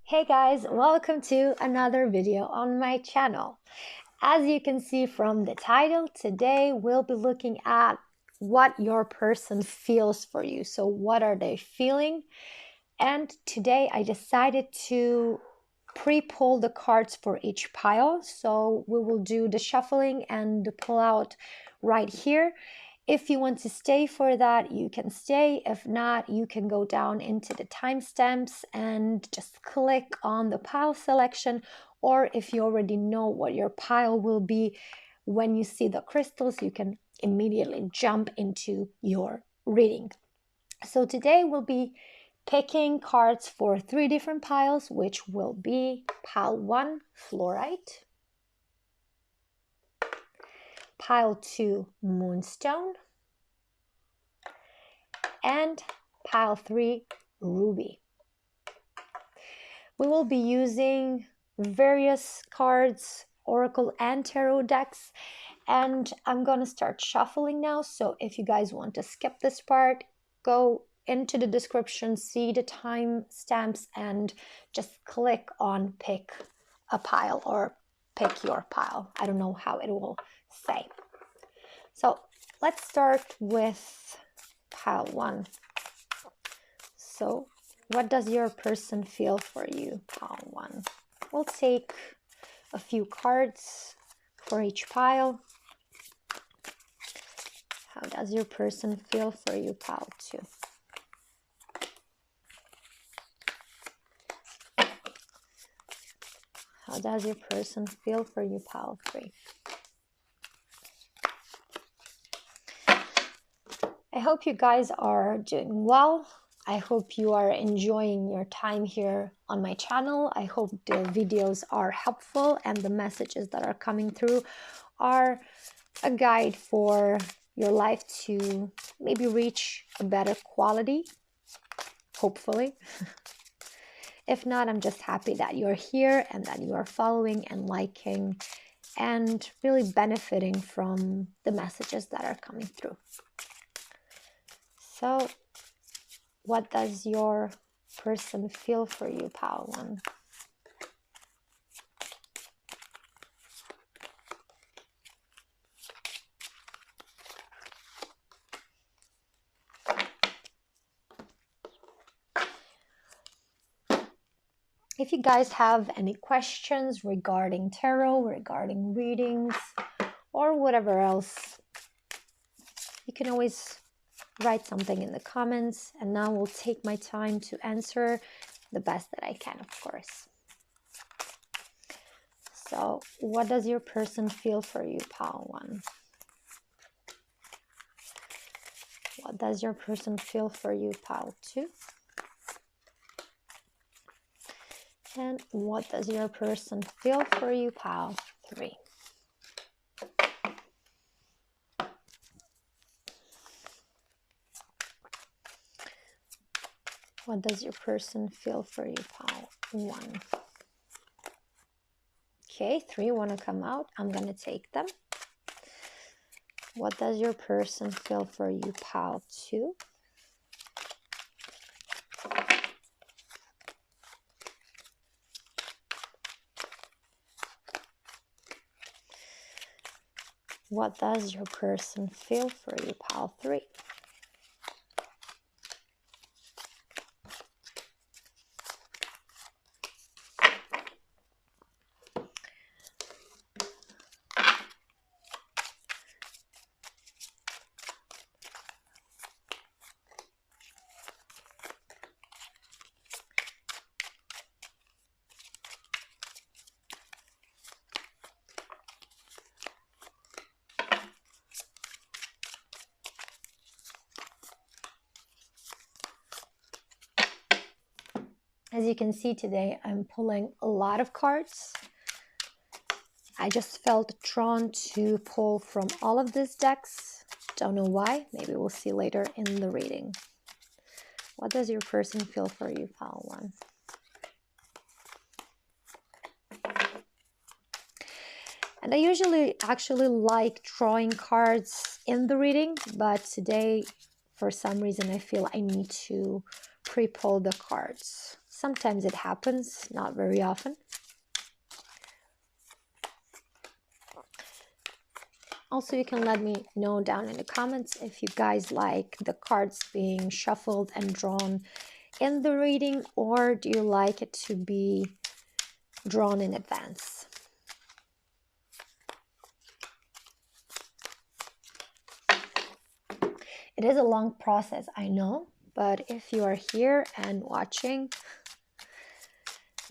Hey guys, welcome to another video on my channel. As you can see from the title, today we'll be looking at what your person feels for you. So what are they feeling? And today I decided to pre-pull the cards for each pile. So we will do the shuffling and the pull out right here. If you want to stay for that, you can stay. If not, you can go down into the timestamps and just click on the pile selection. Or if you already know what your pile will be, when you see the crystals, you can immediately jump into your reading. So today we'll be picking cards for 3 different piles, which will be pile 1, Fluorite, pile 2, Moonstone, and pile 3, Ruby. We will be using various cards, Oracle and Tarot decks, and I'm gonna start shuffling now. So if you guys want to skip this part, go into the description, see the time stamps, and just click on pick a pile or pick your pile. I don't know how it will say. So let's start with pile 1. So what does your person feel for you, pile 1? We'll take a few cards for each pile. How does your person feel for you, pile 2? How does your person feel for you, pile 3? I hope you guys are doing well. I hope you are enjoying your time here on my channel. I hope the videos are helpful and the messages that are coming through are a guide for your life to maybe reach a better quality, hopefully. If not, I'm just happy that you're here and that you are following and liking and really benefiting from the messages that are coming through. So, what does your person feel for you, pile 1? If you guys have any questions regarding tarot, regarding readings, or whatever else, you can always write something in the comments, and now we'll take my time to answer the best that I can, of course. So, what does your person feel for you, pile 1? What does your person feel for you, pile 2? And what does your person feel for you, pile 3? What does your person feel for you, pile 1? Okay, 3 want to come out. I'm going to take them. What does your person feel for you, pile 2? What does your person feel for you, pile 3? As you can see today, I'm pulling a lot of cards. I just felt drawn to pull from all of these decks. Don't know why. Maybe we'll see later in the reading. What does your person feel for you, pile 1? And I usually actually like drawing cards in the reading, but today, for some reason, I feel I need to pre-pull the cards. Sometimes it happens, not very often. Also, you can let me know down in the comments if you guys like the cards being shuffled and drawn in the reading, or do you like it to be drawn in advance? It is a long process, I know, but if you are here and watching,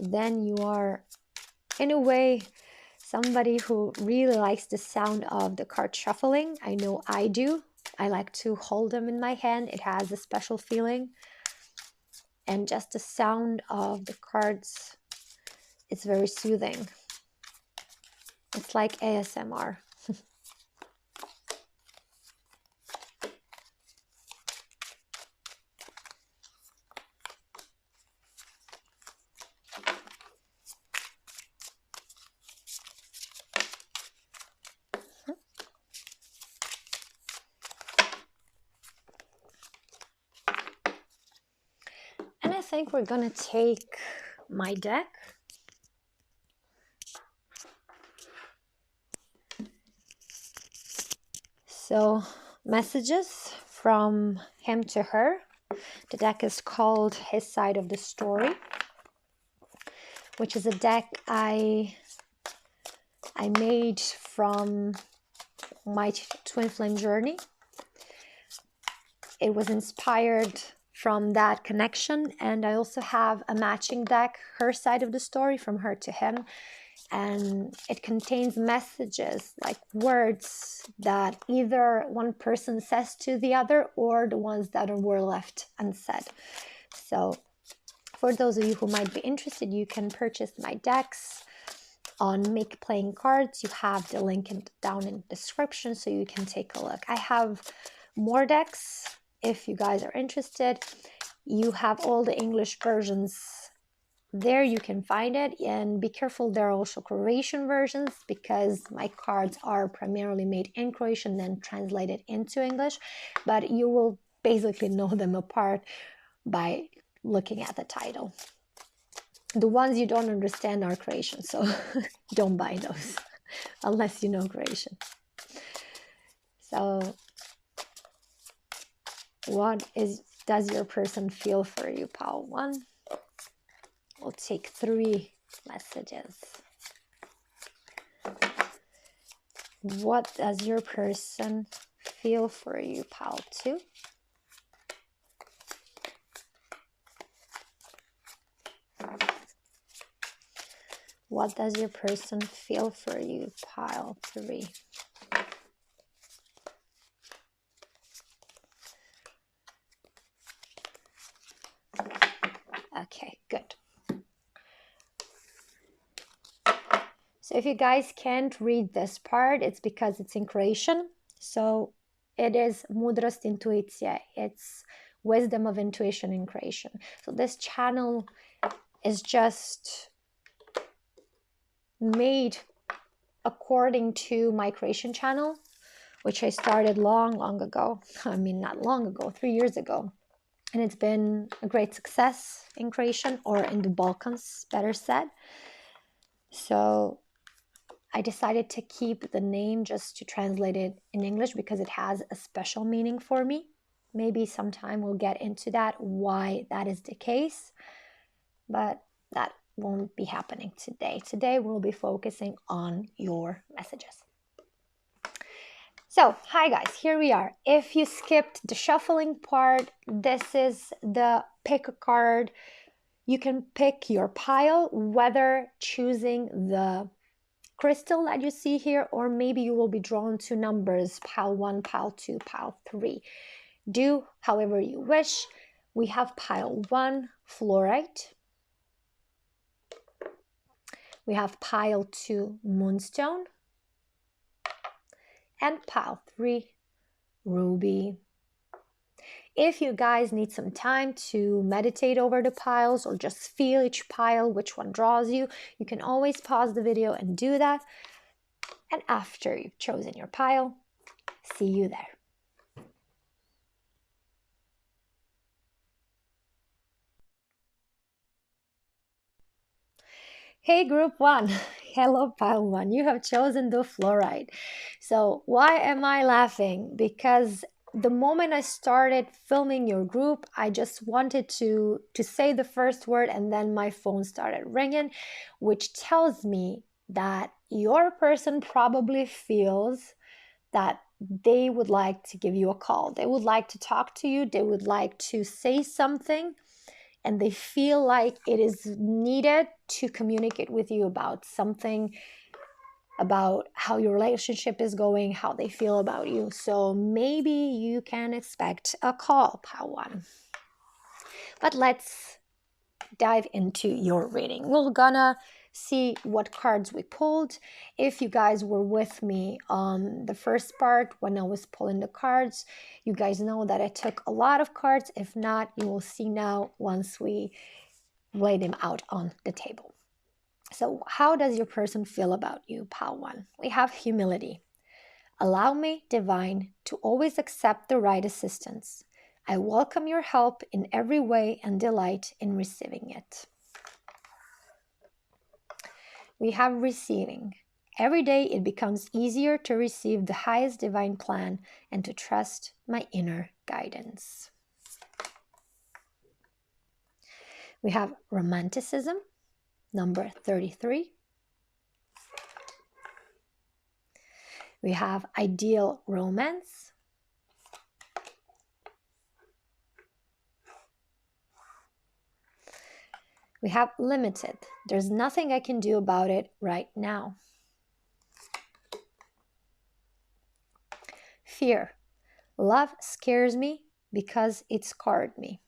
then you are, in a way, somebody who really likes the sound of the card shuffling. I know I do. I like to hold them in my hand. It has a special feeling. And just the sound of the cards, it's very soothing. It's like ASMR. And I think we're gonna take my deck. So, messages from him to her. The deck is called His Side of the Story, which is a deck I made from my twin flame journey. It was inspired from that connection, and I also have a matching deck, Her Side of the Story, from her to him, and it contains messages, like words that either one person says to the other or the ones that were left unsaid. So for those of you who might be interested, you can purchase my decks on Make Playing Cards. You have the link down in the description so you can take a look. I have more decks if you guys are interested. You have all the English versions there, you can find it, and be careful, there are also Croatian versions because my cards are primarily made in Croatian then translated into English, but you will basically know them apart by looking at the title. The ones you don't understand are Croatian, so don't buy those unless you know Croatian. So what does your person feel for you, pile 1? We'll take 3 messages. What does your person feel for you, pile 2? What does your person feel for you, pile 3? Okay, good. So if you guys can't read this part, it's because it's in Croatian. So it is Mudrost intuicije. It's wisdom of intuition in Croatian. So this channel is just made according to my Croatian channel, which I started long ago. I mean, not long ago, 3 years ago. And it's been a great success in Croatian, or in the Balkans, better said. So I decided to keep the name just to translate it in English because it has a special meaning for me. Maybe sometime we'll get into that, why that is the case, but that won't be happening today. Today we'll be focusing on your messages. So, hi guys, here we are. If you skipped the shuffling part, this is the pick a card. You can pick your pile, whether choosing the crystal that you see here, or maybe you will be drawn to numbers, pile 1, pile 2, pile 3. Do however you wish. We have pile 1, fluorite. We have pile 2, moonstone. And pile 3, ruby. If you guys need some time to meditate over the piles or just feel each pile, which one draws you, you can always pause the video and do that. And after you've chosen your pile, see you there. Hey, group one. Hello, pile one. You have chosen the fluoride. So, why am I laughing? Because the moment I started filming your group, I just wanted to say the first word, and then my phone started ringing, which tells me that your person probably feels that they would like to give you a call. They would like to talk to you. They would like to say something, and they feel like it is needed to communicate with you about something, about how your relationship is going, how they feel about you. So maybe you can expect a call, pile one. But let's dive into your reading. We're gonna see what cards we pulled. If you guys were with me on the first part when I was pulling the cards, you guys know that I took a lot of cards. If not, you will see now once we lay them out on the table. So how does your person feel about you, pile one? We have humility. Allow me, divine, to always accept the right assistance. I welcome your help in every way and delight in receiving it. We have receiving. Every day it becomes easier to receive the highest divine plan and to trust my inner guidance. We have romanticism, number 33. We have ideal romance. We have limited. There's nothing I can do about it right now. Fear. Love scares me because it scarred me.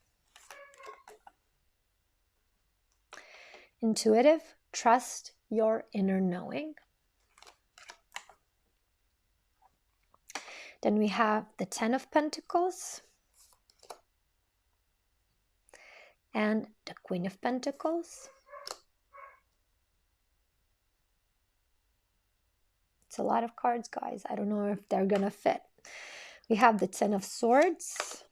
Intuitive. Trust your inner knowing. Then we have the Ten of Pentacles and the Queen of Pentacles. It's a lot of cards, guys. I don't know if they're gonna fit. We have the Ten of Swords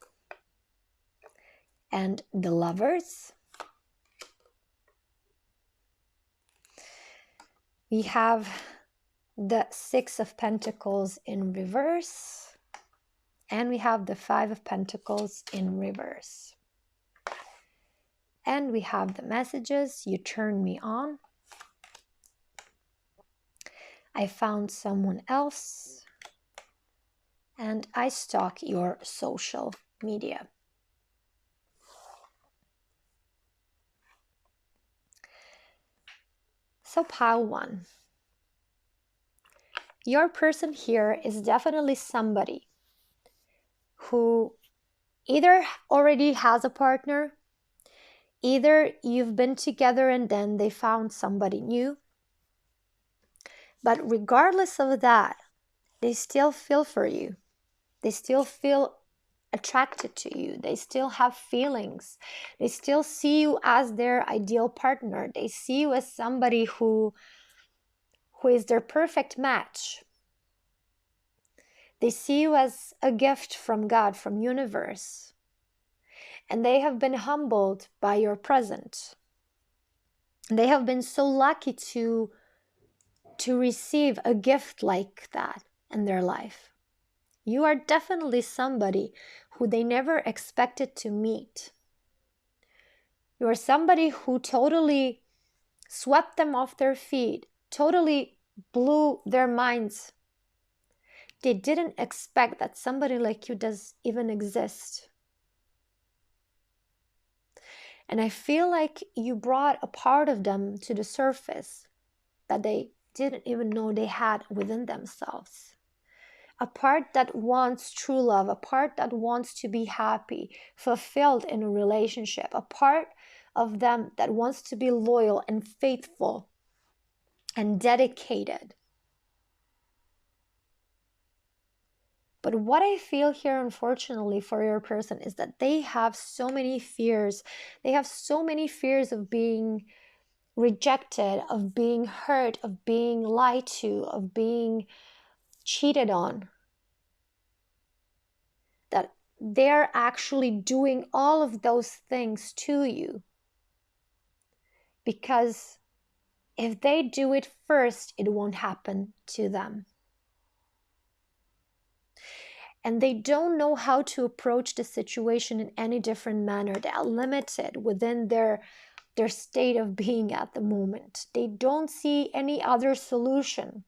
and the Lovers. We have the Six of Pentacles in reverse, and we have the Five of Pentacles in reverse. And we have the messages. You turn me on. I found someone else. And I stalk your social media. So pile one. Your person here is definitely somebody who either already has a partner, either you've been together and then they found somebody new. But regardless of that, they still feel for you. They still feel attracted to you. They still have feelings. They still see you as their ideal partner. They see you as somebody who is their perfect match. They see you as a gift from God, from universe. And they have been humbled by your present. They have been so lucky to receive a gift like that in their life. You are definitely somebody who they never expected to meet. You are somebody who totally swept them off their feet, totally blew their minds. They didn't expect that somebody like you does even exist. And I feel like you brought a part of them to the surface that they didn't even know they had within themselves. A part that wants true love, a part that wants to be happy, fulfilled in a relationship, a part of them that wants to be loyal and faithful and dedicated. But what I feel here, unfortunately, for your person is that they have so many fears. They have so many fears of being rejected, of being hurt, of being lied to, of being cheated on, that they're actually doing all of those things to you because If they do it first, it won't happen to them. And they don't know how to approach the situation in any different manner. They are limited within their state of being at the moment. They don't see any other solution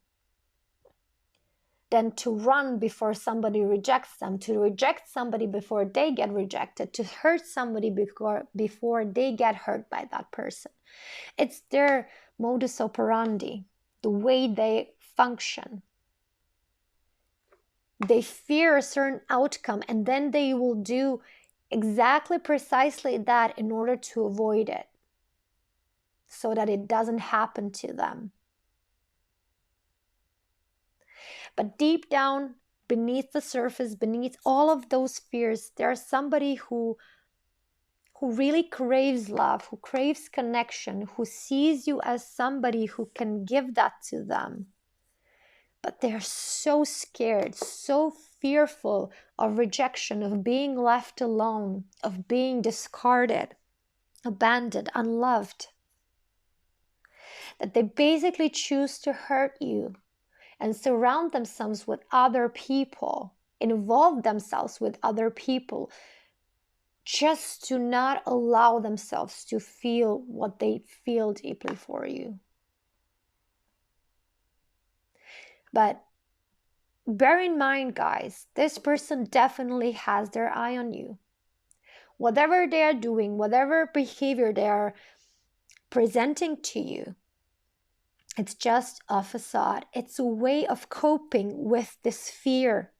than to run before somebody rejects them, to reject somebody before they get rejected, to hurt somebody before they get hurt by that person. It's their modus operandi, the way they function. They fear a certain outcome, and then they will do exactly precisely that in order to avoid it, so that it doesn't happen to them. But deep down, beneath the surface, beneath all of those fears, there's somebody who really craves love, who craves connection, who sees you as somebody who can give that to them. But they're so scared, so fearful of rejection, of being left alone, of being discarded, abandoned, unloved, that they basically choose to hurt you and surround themselves with other people, involve themselves with other people, just to not allow themselves to feel what they feel deeply for you. But bear in mind, guys, this person definitely has their eye on you. Whatever they are doing, whatever behavior they are presenting to you, it's just a facade. It's a way of coping with this fear,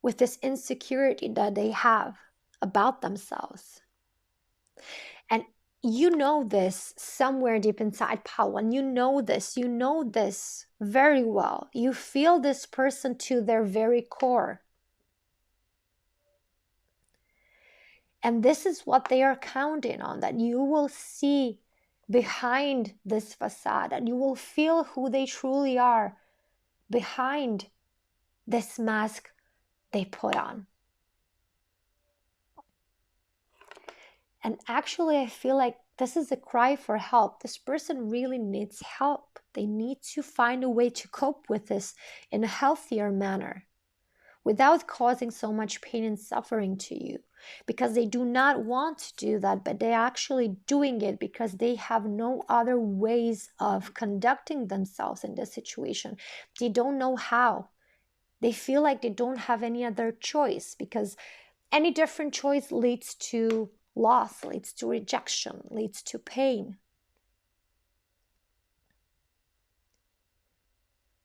with this insecurity that they have about themselves. And you know this somewhere deep inside, Paul, and you know this very well. You feel this person to their very core. And this is what they are counting on, that you will see behind this facade, and you will feel who they truly are behind this mask they put on. And actually, I feel like this is a cry for help. This person really needs help. They need to find a way to cope with this in a healthier manner without causing so much pain and suffering to you, because they do not want to do that, but they're actually doing it because they have no other ways of conducting themselves in this situation. They don't know how. They feel like they don't have any other choice, because any different choice leads to loss, leads to rejection, leads to pain.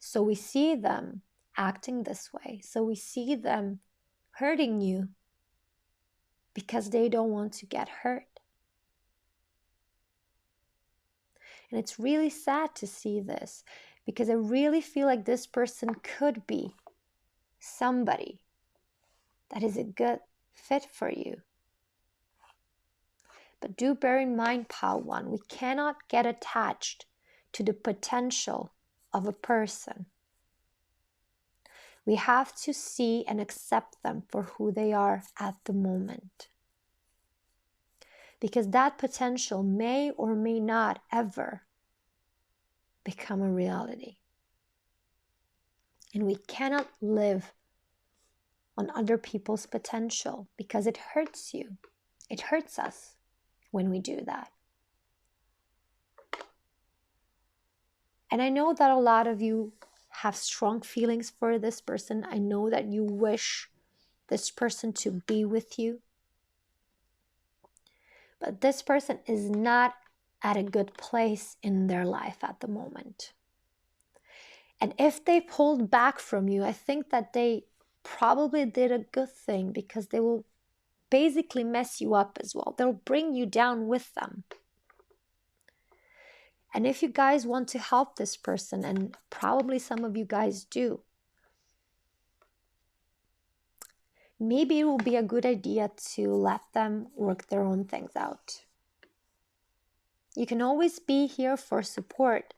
So we see them acting this way. So we see them hurting you because they don't want to get hurt. And it's really sad to see this, because I really feel like this person could be somebody that is a good fit for you. But do bear in mind, Pile 1, we cannot get attached to the potential of a person. We have to see and accept them for who they are at the moment. Because that potential may or may not ever become a reality. And we cannot live on other people's potential, because it hurts you. It hurts us when we do that. And I know that a lot of you have strong feelings for this person. I know that you wish this person to be with you. But this person is not at a good place in their life at the moment. And if they pulled back from you, I think that they probably did a good thing, because they will basically mess you up as well. They'll bring you down with them. And if you guys want to help this person, and probably some of you guys do, maybe it will be a good idea to let them work their own things out. You can always be here for support,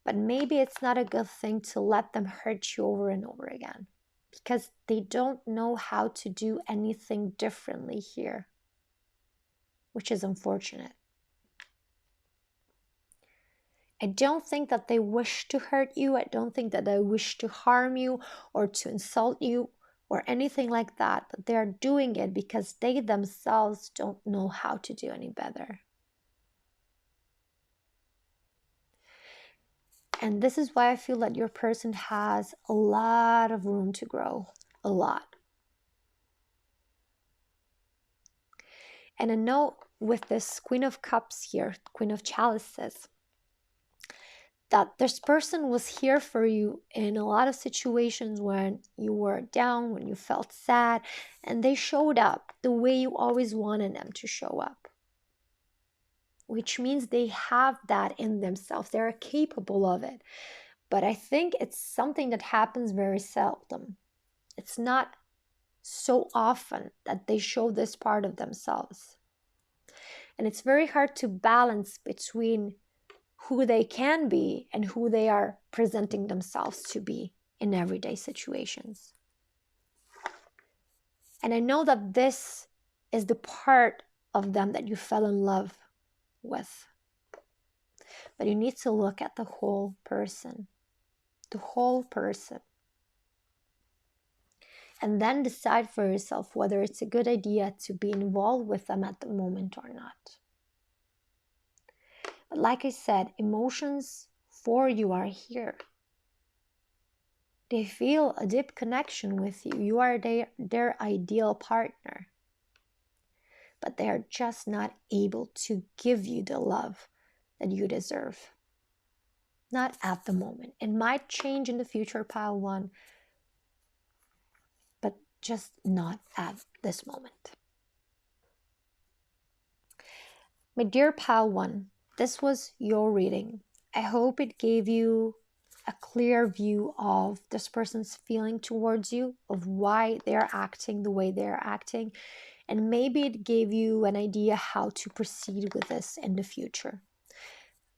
but maybe it's not a good thing to let them hurt you over and over again, because they don't know how to do anything differently here, which is unfortunate. I don't think that they wish to hurt you. I don't think that they wish to harm you or to insult you or anything like that. But they're doing it because they themselves don't know how to do any better. And this is why I feel that your person has a lot of room to grow. A lot. And I know with this Queen of Cups here, Queen of Chalices, that this person was here for you in a lot of situations when you were down, when you felt sad, and they showed up the way you always wanted them to show up. Which means they have that in themselves. They're capable of it. But I think it's something that happens very seldom. It's not so often that they show this part of themselves. And it's very hard to balance between who they can be and who they are presenting themselves to be in everyday situations. And I know that this is the part of them that you fell in love with. But you need to look at the whole person. The whole person. And then decide for yourself whether it's a good idea to be involved with them at the moment or not. But like I said, emotions for you are here. They feel a deep connection with you. You are their ideal partner. But they are just not able to give you the love that you deserve. Not at the moment. It might change in the future, pile one, but just not at this moment. My dear pile one, this was your reading. I hope it gave you a clear view of this person's feeling towards you, of why they're acting the way they're acting, and maybe it gave you an idea how to proceed with this in the future.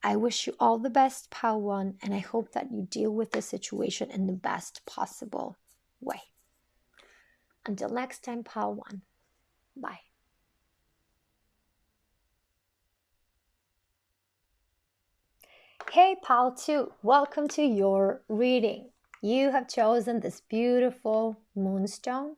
I wish you all the best, pile one, and I hope that you deal with this situation in the best possible way. Until next time, pile one. Bye. Hey, pile two, welcome to your reading. You have chosen this beautiful moonstone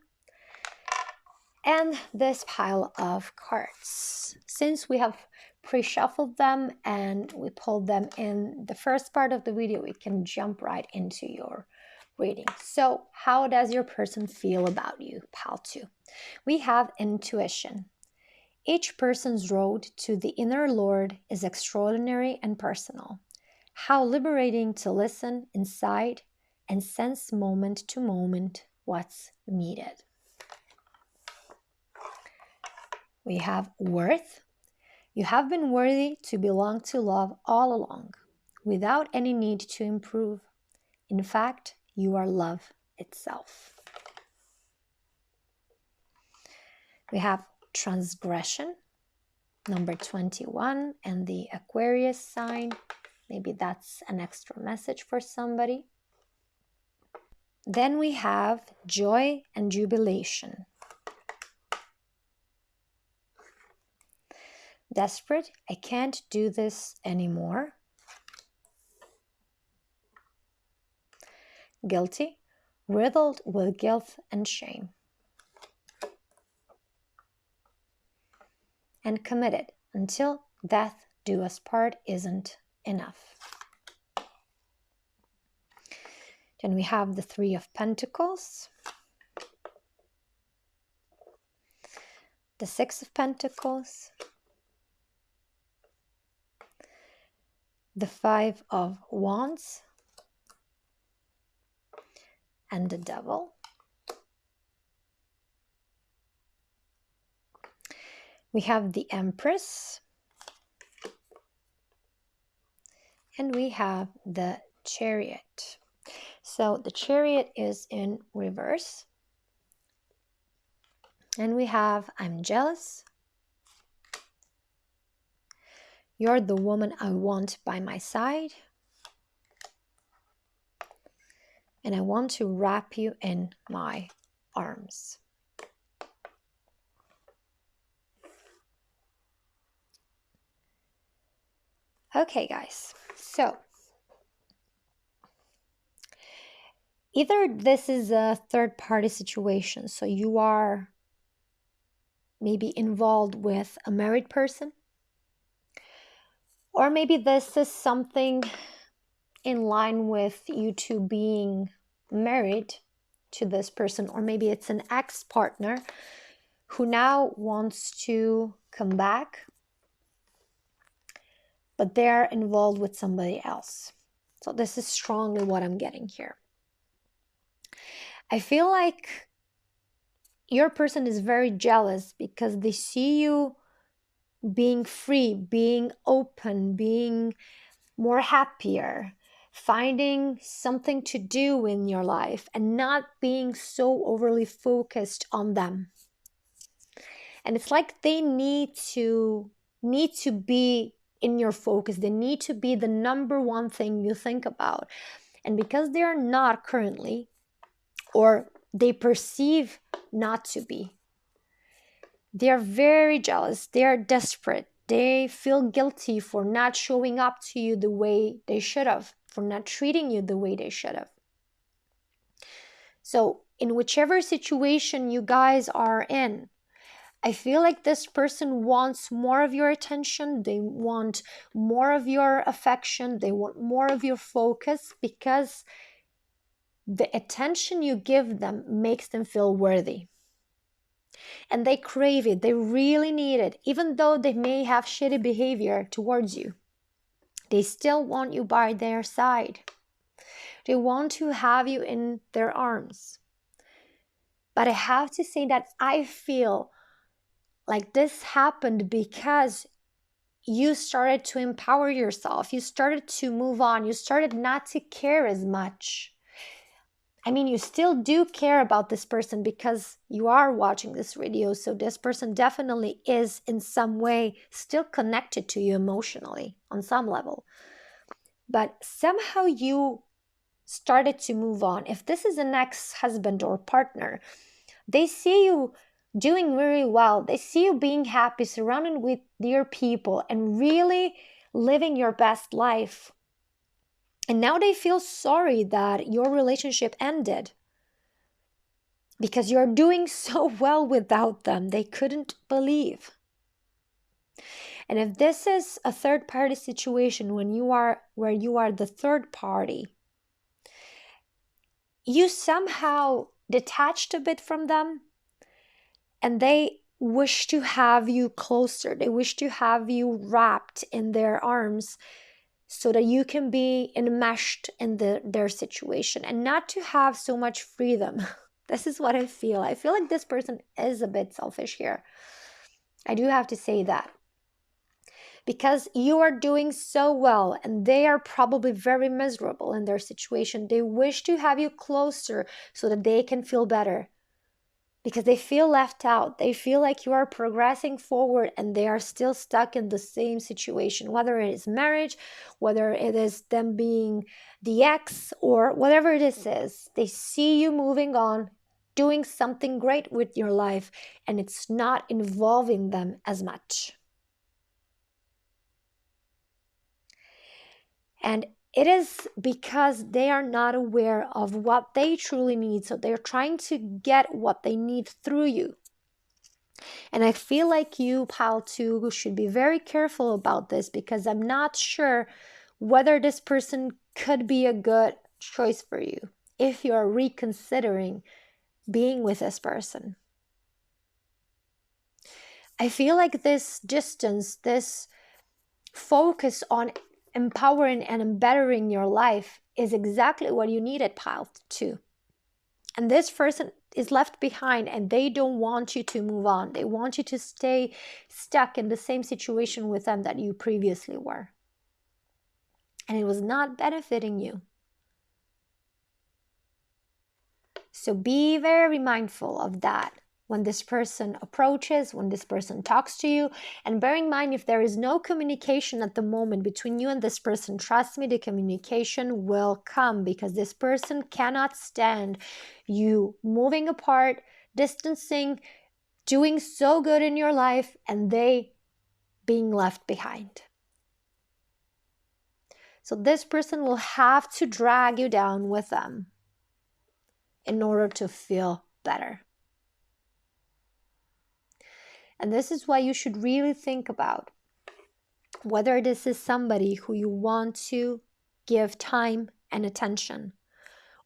and this pile of cards. Since we have pre-shuffled them and we pulled them in the first part of the video, we can jump right into your reading. So how does your person feel about you, pile two? We have intuition. Each person's road to the inner Lord is extraordinary and personal. How liberating to listen inside and sense moment to moment what's needed. We have worth. You have been worthy to belong to love all along, without any need to improve. In fact, you are love itself. We have transgression, number 21, and the Aquarius sign. Maybe that's an extra message for somebody. Then we have joy and jubilation. Desperate, I can't do this anymore. Guilty, riddled with guilt and shame. And committed, until death do us part isn't enough. Then we have the Three of Pentacles, the Six of Pentacles, the Five of Wands, and the Devil. We have the Empress, and we have the Chariot. So the Chariot is in reverse. And we have, I'm jealous. You're the woman I want by my side. And I want to wrap you in my arms. Okay, guys, so either this is a third-party situation, so you are maybe involved with a married person, or maybe this is something in line with you two being married to this person, or maybe it's an ex-partner who now wants to come back, but they're involved with somebody else. So this is strongly what I'm getting here. I feel like your person is very jealous because they see you being free, being open, being more happier, finding something to do in your life and not being so overly focused on them. And it's like they need to be in your focus. They need to be the number one thing you think about. And because they are not currently, or they perceive not to be, they are very jealous. They are desperate. They feel guilty for not showing up to you the way they should have, for not treating you the way they should have. So in whichever situation you guys are in, I feel like this person wants more of your attention. They want more of your affection. They want more of your focus because the attention you give them makes them feel worthy. And they crave it. They really need it. Even though they may have shitty behavior towards you, they still want you by their side. They want to have you in their arms. But I have to say that I feel like this happened because you started to empower yourself. You started to move on. You started not to care as much. I mean, you still do care about this person because you are watching this video. So this person definitely is in some way still connected to you emotionally on some level. But somehow you started to move on. If this is an ex-husband or partner, they see you doing very well. They see you being happy, surrounded with dear people, and really living your best life. And now they feel sorry that your relationship ended because you're doing so well without them. They couldn't believe. And if this is a third-party situation where you are the third party, you somehow detached a bit from them, and they wish to have you closer. They wish to have you wrapped in their arms so that you can be enmeshed in their situation and not to have so much freedom. This is what I feel. I feel like this person is a bit selfish here. I do have to say that. Because you are doing so well and they are probably very miserable in their situation. They wish to have you closer so that they can feel better. Because they feel left out. They feel like you are progressing forward and they are still stuck in the same situation, whether it is marriage, whether it is them being the ex, or whatever it is. They see you moving on, doing something great with your life, and it's not involving them as much. And it is because they are not aware of what they truly need. So they're trying to get what they need through you. And I feel like you, pile 2, should be very careful about this because I'm not sure whether this person could be a good choice for you if you're reconsidering being with this person. I feel like this distance, this focus on empowering and bettering your life is exactly what you needed, pile 2. And this person is left behind and they don't want you to move on. They want you to stay stuck in the same situation with them that you previously were. And it was not benefiting you. So be very mindful of that when this person approaches, when this person talks to you. And bear in mind, if there is no communication at the moment between you and this person, trust me, the communication will come because this person cannot stand you moving apart, distancing, doing so good in your life, and they being left behind. So this person will have to drag you down with them in order to feel better. And this is why you should really think about whether this is somebody who you want to give time and attention,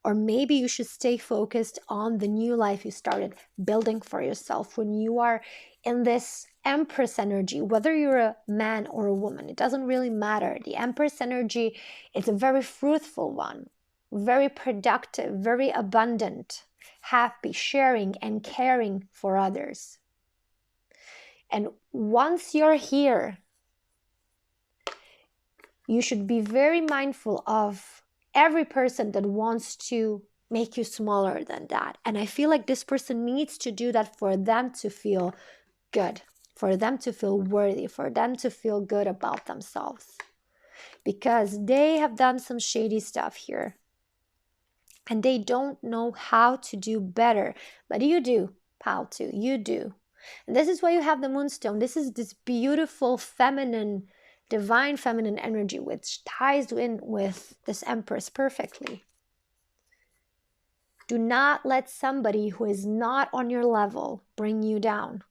or maybe you should stay focused on the new life you started building for yourself when you are in this Empress energy. Whether you're a man or a woman, it doesn't really matter. The Empress energy is a very fruitful one, very productive, very abundant, happy, sharing and caring for others. And once you're here, you should be very mindful of every person that wants to make you smaller than that. And I feel like this person needs to do that for them to feel good, for them to feel worthy, for them to feel good about themselves. Because they have done some shady stuff here. And they don't know how to do better. But you do, pal, too. You do. And this is why you have the Moonstone. This is this beautiful feminine, divine feminine energy which ties in with this Empress perfectly. Do not let somebody who is not on your level bring you down.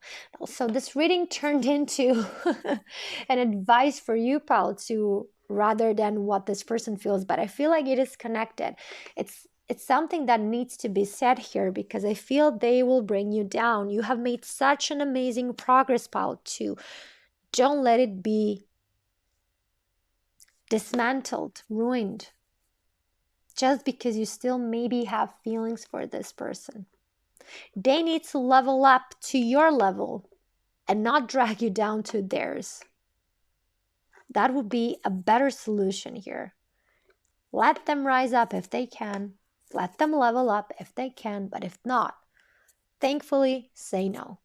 So this reading turned into an advice for you, pal, to rather than what this person feels. But I feel like it is connected. It's something that needs to be said here because I feel they will bring you down. You have made such an amazing progress, pal, too. Don't let it be dismantled, ruined, just because you still maybe have feelings for this person. They need to level up to your level and not drag you down to theirs. That would be a better solution here. Let them rise up if they can. Let them level up if they can, but if not, thankfully, say no.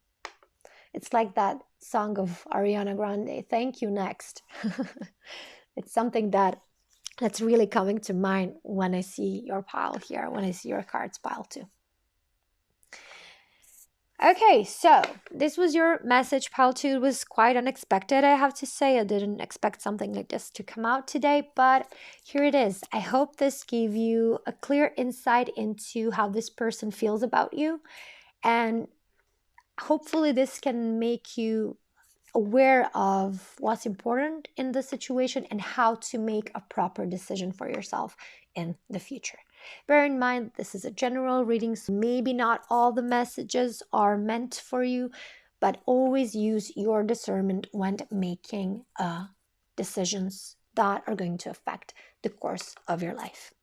It's like that song of Ariana Grande, Thank You Next. It's something that's really coming to mind when I see your pile here, when I see your cards pile too. Okay, so this was your message, pile 2. It was quite unexpected, I have to say. I didn't expect something like this to come out today, but here it is. I hope this gave you a clear insight into how this person feels about you, and hopefully this can make you aware of what's important in the situation and how to make a proper decision for yourself in the future. Bear in mind, this is a general reading, so maybe not all the messages are meant for you, but always use your discernment when making decisions that are going to affect the course of your life.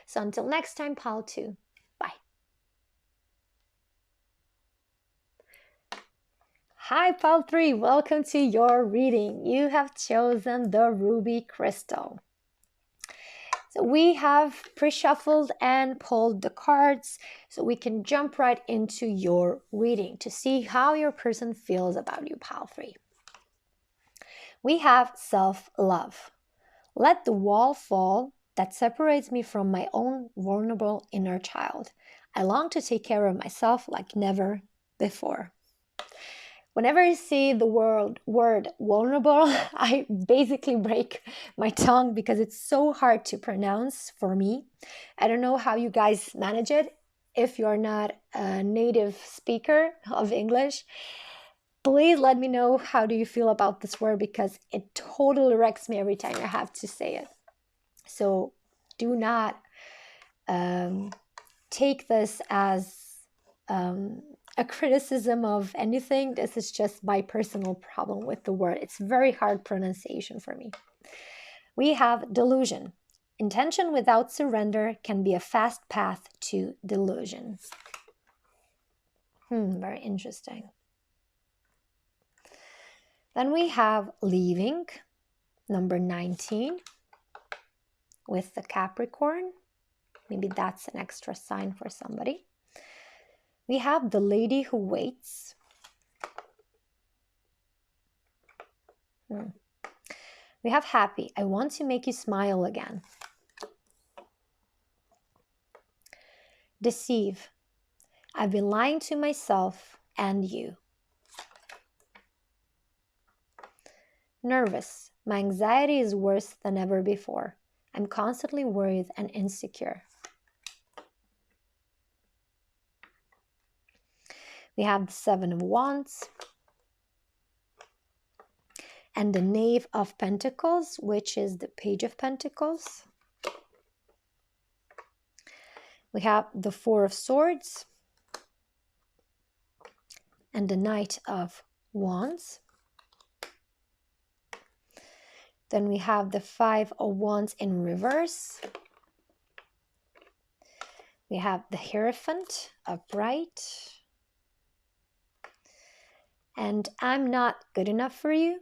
So until next time, pile 2. Bye. Hi, pile 3. Welcome to your reading. You have chosen the ruby crystal. So we have pre-shuffled and pulled the cards so we can jump right into your reading to see how your person feels about you, pile 3. We have self-love. Let the wall fall that separates me from my own vulnerable inner child. I long to take care of myself like never before. Whenever I see the word vulnerable, I basically break my tongue because it's so hard to pronounce for me. I don't know how you guys manage it. If you're not a native speaker of English, please let me know how do you feel about this word because it totally wrecks me every time I have to say it. So do not take this as a criticism of anything. This is just my personal problem with the word. It's very hard pronunciation for me. We have delusion. Intention without surrender can be a fast path to delusion. Very interesting. Then we have leaving, number 19, with the Capricorn. Maybe that's an extra sign for somebody. We have the lady who waits. We have happy. I want to make you smile again. Deceive. I've been lying to myself and you. nervous. My anxiety is worse than ever before. I'm constantly worried and insecure. We have the Seven of Wands and the Knave of Pentacles, which is the Page of Pentacles. We have the Four of Swords and the Knight of Wands. Then we have the Five of Wands in reverse. We have the Hierophant upright. And I'm not good enough for you.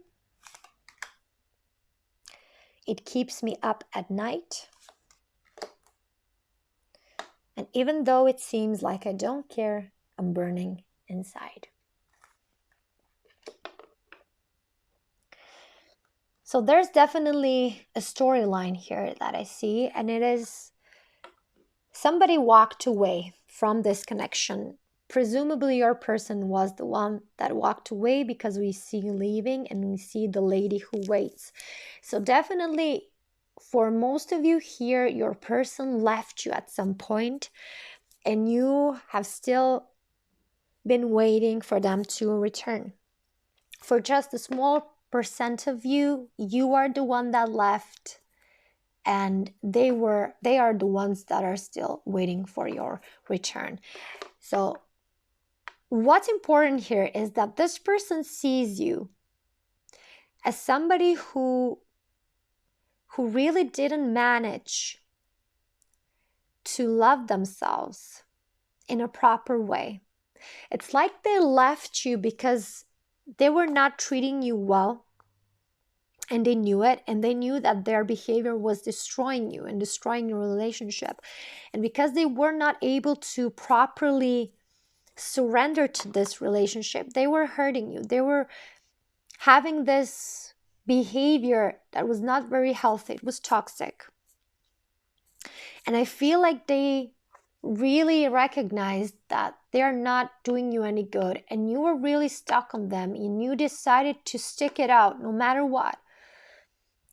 It keeps me up at night. And even though it seems like I don't care, I'm burning inside. So there's definitely a storyline here that I see, and it is somebody walked away from this connection. Presumably your person was the one that walked away, because we see leaving and we see the lady who waits. So definitely for most of you here, your person left you at some point and you have still been waiting for them to return. For just a small percent of you, you are the one that left, and they are the ones that are still waiting for your return. So what's important here is that this person sees you as somebody who really didn't manage to love themselves in a proper way. It's like they left you because they were not treating you well, and they knew it, and they knew that their behavior was destroying you and destroying your relationship. And because they were not able to properly surrender to this relationship, they were hurting you. They were having this behavior that was not very healthy. It was toxic. And I feel like they really recognized that they're not doing you any good, and you were really stuck on them, and you decided to stick it out no matter what.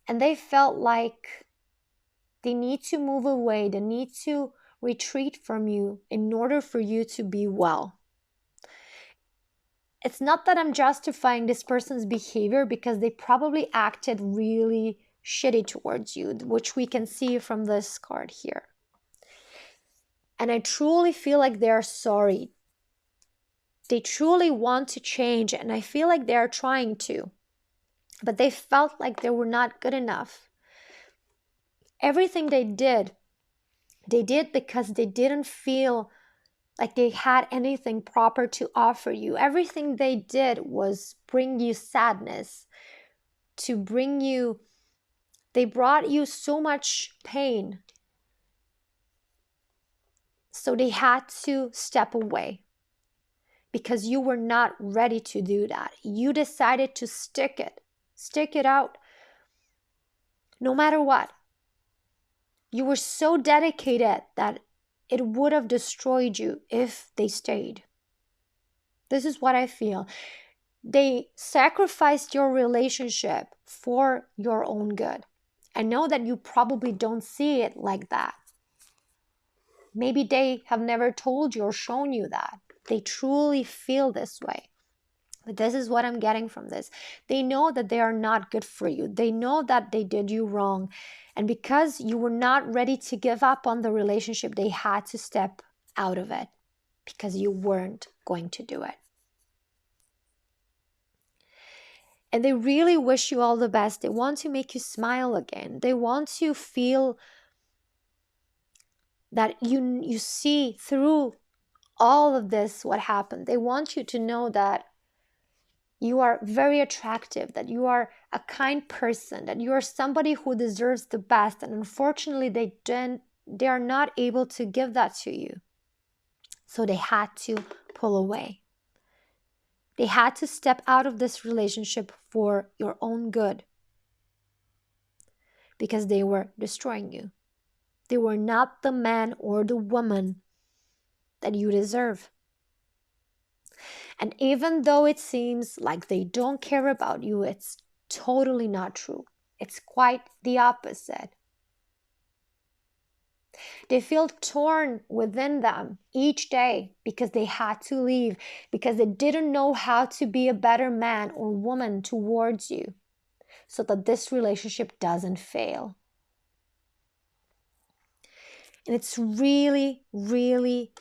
And they felt like they need to move away, they need to retreat from you in order for you to be well. It's not that I'm justifying this person's behavior, because they probably acted really shitty towards you, which we can see from this card here. And I truly feel like they're sorry. They truly want to change, and I feel like they're trying to. But they felt like they were not good enough. Everything they did because they didn't feel like they had anything proper to offer you. Everything they did was bring you sadness, they brought you so much pain. So they had to step away because you were not ready to do that. You decided to stick it out no matter what. You were so dedicated that it would have destroyed you if they stayed. This is what I feel. They sacrificed your relationship for your own good. I know that you probably don't see it like that. Maybe they have never told you or shown you that. They truly feel this way. But this is what I'm getting from this. They know that they are not good for you. They know that they did you wrong. And because you were not ready to give up on the relationship, they had to step out of it because you weren't going to do it. And they really wish you all the best. They want to make you smile again. They want to feel that you see through all of this, what happened. They want you to know that you are very attractive, that you are a kind person, that you are somebody who deserves the best. And unfortunately, they are not able to give that to you. So they had to pull away. They had to step out of this relationship for your own good, because they were destroying you. They were not the man or the woman that you deserve. And even though it seems like they don't care about you, it's totally not true. It's quite the opposite. They feel torn within them each day because they had to leave, because they didn't know how to be a better man or woman towards you so that this relationship doesn't fail. And it's really, really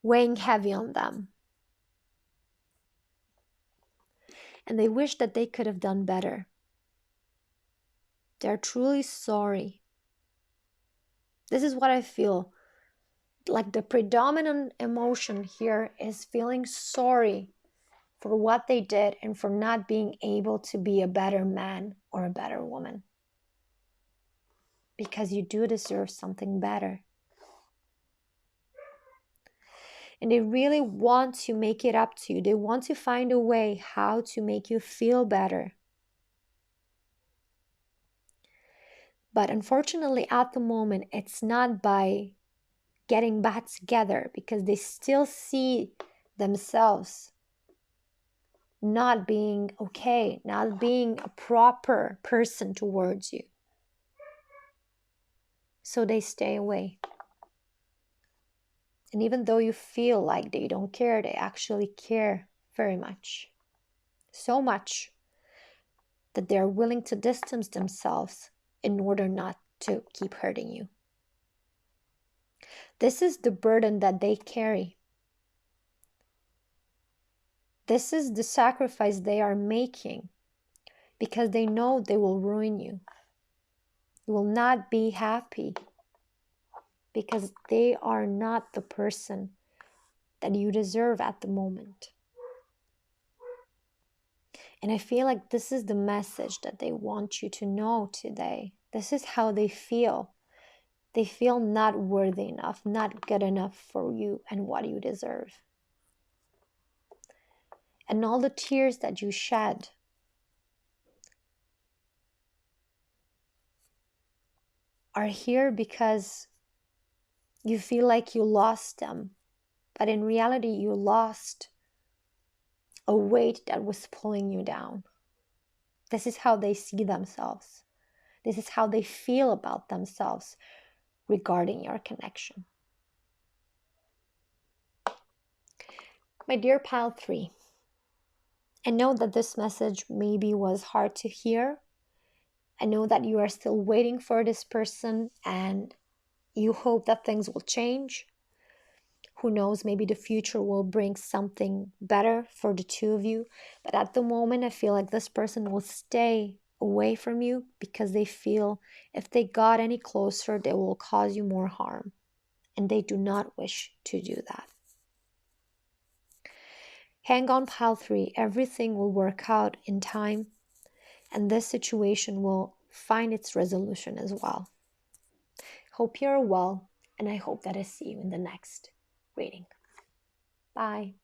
weighing heavy on them. And they wish that they could have done better. They're truly sorry. This is what I feel. Like the predominant emotion here is feeling sorry for what they did and for not being able to be a better man or a better woman. Because you do deserve something better. And they really want to make it up to you. They want to find a way how to make you feel better. But unfortunately, at the moment, it's not by getting back together, because they still see themselves not being okay, not being a proper person towards you. So they stay away. And even though you feel like they don't care, they actually care very much. So much that they're willing to distance themselves in order not to keep hurting you. This is the burden that they carry. This is the sacrifice they are making because they know they will ruin you. You will not be happy because they are not the person that you deserve at the moment. And I feel like this is the message that they want you to know today. This is how they feel. They feel not worthy enough, not good enough for you and what you deserve. And all the tears that you shed are here because you feel like you lost them. But in reality, you lost a weight that was pulling you down. This is how they see themselves. This is how they feel about themselves regarding your connection. My dear pile 3, I know that this message maybe was hard to hear. I know that you are still waiting for this person and you hope that things will change. Who knows, maybe the future will bring something better for the two of you. But at the moment, I feel like this person will stay away from you because they feel if they got any closer, they will cause you more harm. And they do not wish to do that. Hang on, pile 3. Everything will work out in time. And this situation will find its resolution as well. Hope you're well. And I hope that I see you in the next reading. Bye.